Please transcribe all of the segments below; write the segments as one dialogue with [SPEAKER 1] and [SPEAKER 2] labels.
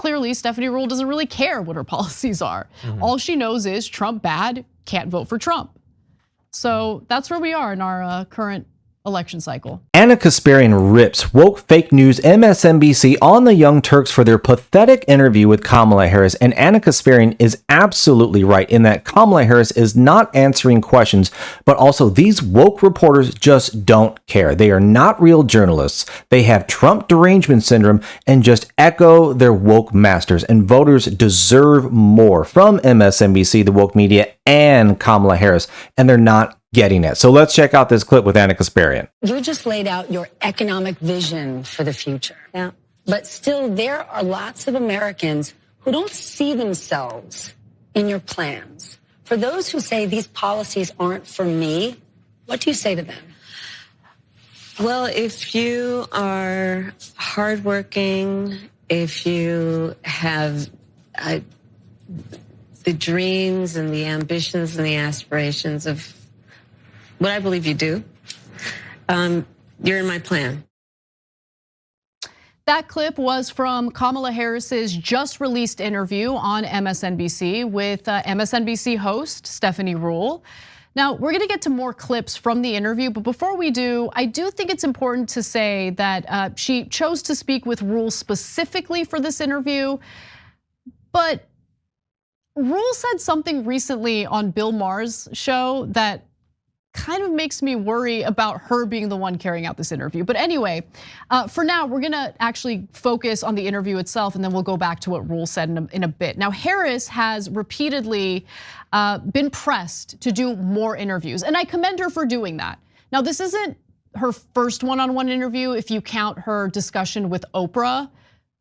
[SPEAKER 1] clearly Stephanie Ruhle doesn't really care what her policies are. All she knows is Trump bad, can't vote for Trump. So that's where we are in our current election cycle.
[SPEAKER 2] Anna Kasparian rips woke fake news MSNBC on the Young Turks for their pathetic interview with Kamala Harris. And Anna Kasparian is absolutely right in that Kamala Harris is not answering questions, but also these woke reporters just don't care. They are not real journalists. They have Trump derangement syndrome and just echo their woke masters. And voters deserve more from MSNBC, the woke media, and Kamala Harris. And they're not getting it. So let's check out this clip with Anna Kasparian.
[SPEAKER 3] You just laid out your economic vision for the future. Yeah. But still, there are lots of Americans who don't see themselves in your plans. For those who say these policies aren't for me, what do you say to them?
[SPEAKER 4] Well, if you are hardworking, if you have the dreams and the ambitions and the aspirations of what I believe you do, you're in my plan.
[SPEAKER 1] That clip was from Kamala Harris's just released interview on MSNBC with MSNBC host Stephanie Ruhle. Now, we're gonna get to more clips from the interview, but before we do, I do think it's important to say that she chose to speak with Ruhle specifically for this interview, but Ruhle said something recently on Bill Maher's show that kind of makes me worry about her being the one carrying out this interview. But anyway, for now, we're gonna actually focus on the interview itself, and then we'll go back to what Ruhle said in a bit. Now, Harris has repeatedly been pressed to do more interviews, and I commend her for doing that. Now, this isn't her first one-on-one interview if you count her discussion with Oprah,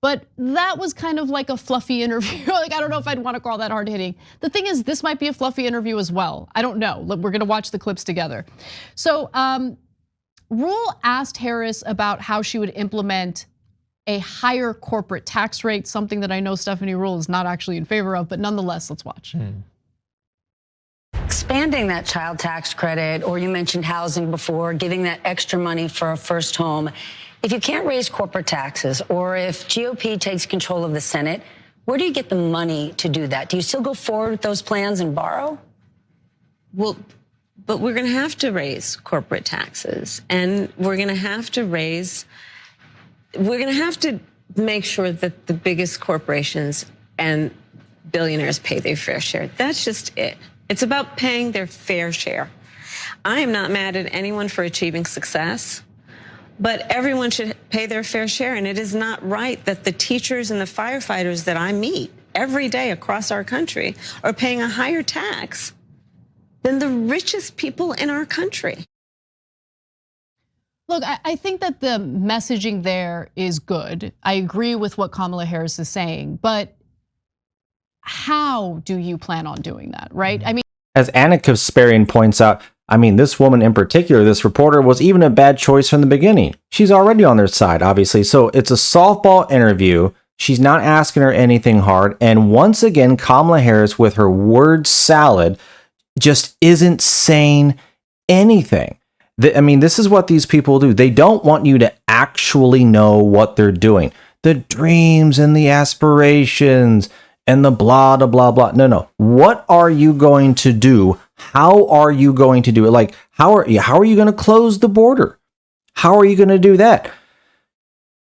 [SPEAKER 1] but that was kind of like a fluffy interview. Like, I don't know if I'd want to call that hard hitting. The thing is, this might be a fluffy interview as well. I don't know, we're gonna watch the clips together. So Ruhle asked Harris about how she would implement a higher corporate tax rate, something that I know Stephanie Ruhle is not actually in favor of, but nonetheless, let's watch.
[SPEAKER 3] Expanding that child tax credit, or you mentioned housing before, giving that extra money for a first home. If you can't raise corporate taxes, or if GOP takes control of the Senate, where do you get the money to do that? Do you still go forward with those plans and borrow?
[SPEAKER 4] Well, but we're gonna have to raise corporate taxes, and we're gonna have to make sure that the biggest corporations and billionaires pay their fair share. That's just it. It's about paying their fair share. I am not mad at anyone for achieving success, but everyone should pay their fair share. And it is not right that the teachers and the firefighters that I meet every day across our country are paying a higher tax than the richest people in our country.
[SPEAKER 1] Look, I think that the messaging there is good. I agree with what Kamala Harris is saying, but how do you plan on doing that, right? I mean,
[SPEAKER 2] as Anna Kasparian points out, I mean, this woman in particular, this reporter, was even a bad choice from the beginning. She's already on their side, obviously. So it's a softball interview. She's not asking her anything hard. And once again, Kamala Harris, with her word salad, just isn't saying anything. I mean, this is what these people do. They don't want you to actually know what they're doing. The dreams and the aspirations and the blah, blah, blah, blah. No. What are you going to do? How are you going to do it? Like, how are you going to close the border? How are you going to do that?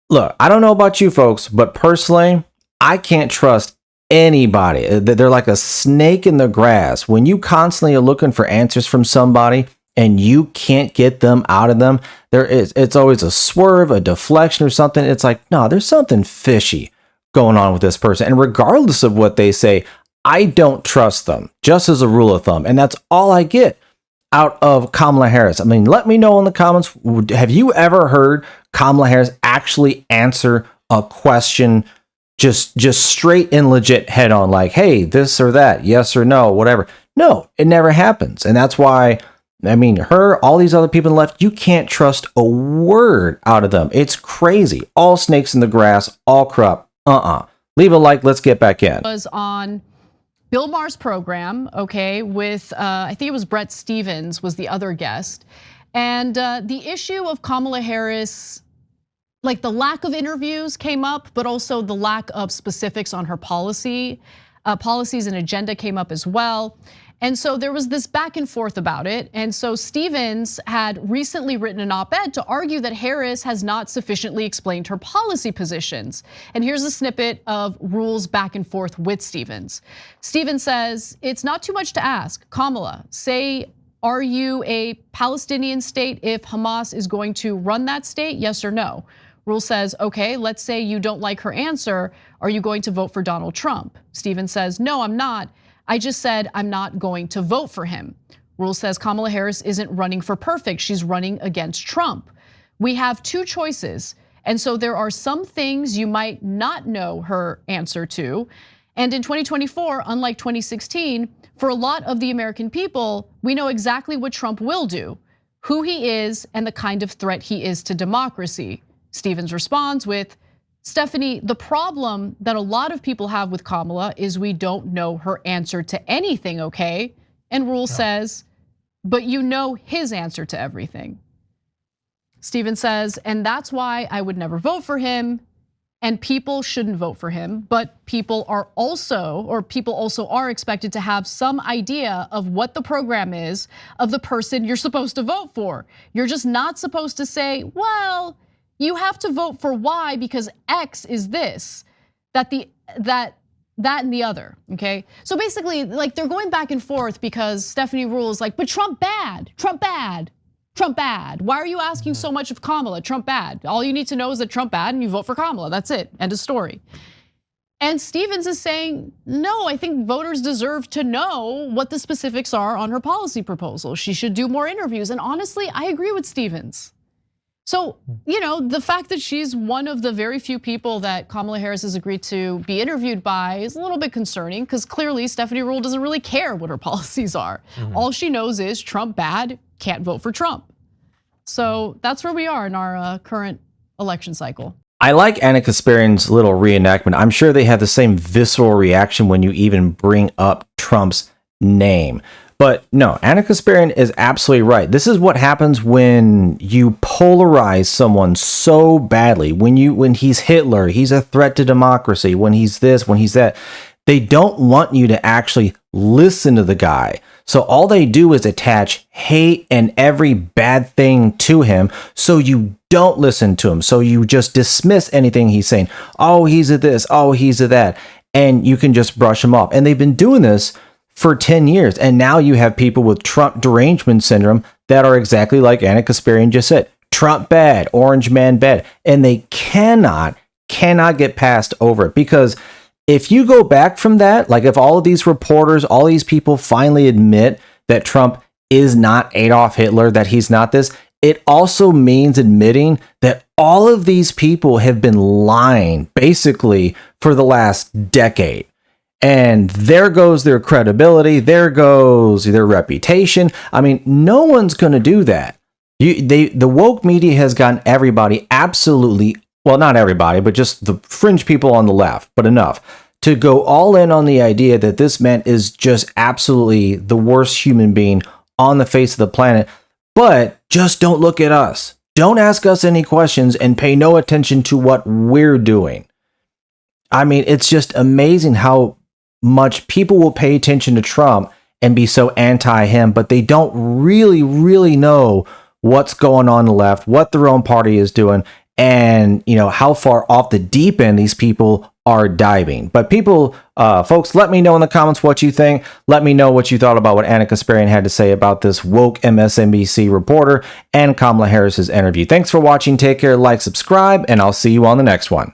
[SPEAKER 2] Look, I don't know about you folks, but personally, I can't trust anybody. They're like a snake in the grass. When you constantly are looking for answers from somebody and you can't get them out of them, it's always a swerve, a deflection or something. It's like, no, there's something fishy going on with this person. And regardless of what they say, I don't trust them, just as a rule of thumb. And that's all I get out of Kamala Harris. I mean, let me know in the comments, have you ever heard Kamala Harris actually answer a question just straight and legit head on, like, hey, this or that, yes or no, whatever? No, it never happens. And that's why, I mean, her, all these other people on the left, you can't trust a word out of them. It's crazy. All snakes in the grass, all corrupt. Leave a like, let's get back in.
[SPEAKER 1] Was on Bill Maher's program, okay, with I think it was Brett Stevens was the other guest. And the issue of Kamala Harris like the lack of interviews came up, but also the lack of specifics on her policies and agenda came up as well. And so there was this back and forth about it. And so Stevens had recently written an op-ed to argue that Harris has not sufficiently explained her policy positions. And here's a snippet of Rule's back and forth with Stevens. Stevens says, it's not too much to ask. Kamala, say, are you a Palestinian state if Hamas is going to run that state? Yes or no? Rule says, okay, let's say you don't like her answer. Are you going to vote for Donald Trump? Stevens says, no, I'm not. I just said I'm not going to vote for him. Rule says Kamala Harris isn't running for perfect. She's running against Trump. We have two choices. And so there are some things you might not know her answer to. And in 2024, unlike 2016, for a lot of the American people, we know exactly what Trump will do, who he is, and the kind of threat he is to democracy. Stevens responds with, Stephanie, the problem that a lot of people have with Kamala is we don't know her answer to anything, okay? And Rule says, but you know his answer to everything. Stevens says, and that's why I would never vote for him, and people shouldn't vote for him, but people also are expected to have some idea of what the program is of the person you're supposed to vote for. You're just not supposed to say, well, you have to vote for Y because X is this, that and the other, okay? So basically, like they're going back and forth because Stephanie Rule is like, but Trump bad, Trump bad, Trump bad. Why are you asking so much of Kamala? Trump bad. All you need to know is that Trump bad and you vote for Kamala. That's it, end of story. And Stevens is saying, no, I think voters deserve to know what the specifics are on her policy proposal. She should do more interviews. And honestly, I agree with Stevens. So, the fact that she's one of the very few people that Kamala Harris has agreed to be interviewed by is a little bit concerning because clearly Stephanie Rule doesn't really care what her policies are. All she knows is Trump bad, can't vote for Trump. So that's where we are in our current election cycle.
[SPEAKER 2] I like Anna Kasparian's little reenactment. I'm sure they have the same visceral reaction when you even bring up Trump's name. But no, Anna Kasparian is absolutely right. This is what happens when you polarize someone so badly. When he's Hitler, he's a threat to democracy. When he's this, when he's that, they don't want you to actually listen to the guy. So all they do is attach hate and every bad thing to him. So you don't listen to him. So you just dismiss anything he's saying. Oh, he's a this. Oh, he's a that. And you can just brush him off. And they've been doing this for 10 years. And now you have people with Trump derangement syndrome that are exactly like Anna Kasparian just said. Trump bad, orange man bad. And they cannot get past over it. Because if you go back from that, like if all of these reporters, all these people finally admit that Trump is not Adolf Hitler, that he's not this, it also means admitting that all of these people have been lying basically for the last decade. And there goes their credibility. There goes their reputation. I mean, no one's going to do that. The woke media has gotten everybody absolutely, well, not everybody, but just the fringe people on the left, but enough to go all in on the idea that this man is just absolutely the worst human being on the face of the planet. But just don't look at us. Don't ask us any questions and pay no attention to what we're doing. I mean, it's just amazing how much people will pay attention to Trump and be so anti him, but they don't really know what's going on the left, what their own party is doing, and how far off the deep end these people are diving. But people, folks, let me know in the comments what you think. Let me know what you thought about what Anna Kasparian had to say about this woke MSNBC reporter and Kamala Harris's interview. Thanks for watching. Take care, like, subscribe, and I'll see you on the next one.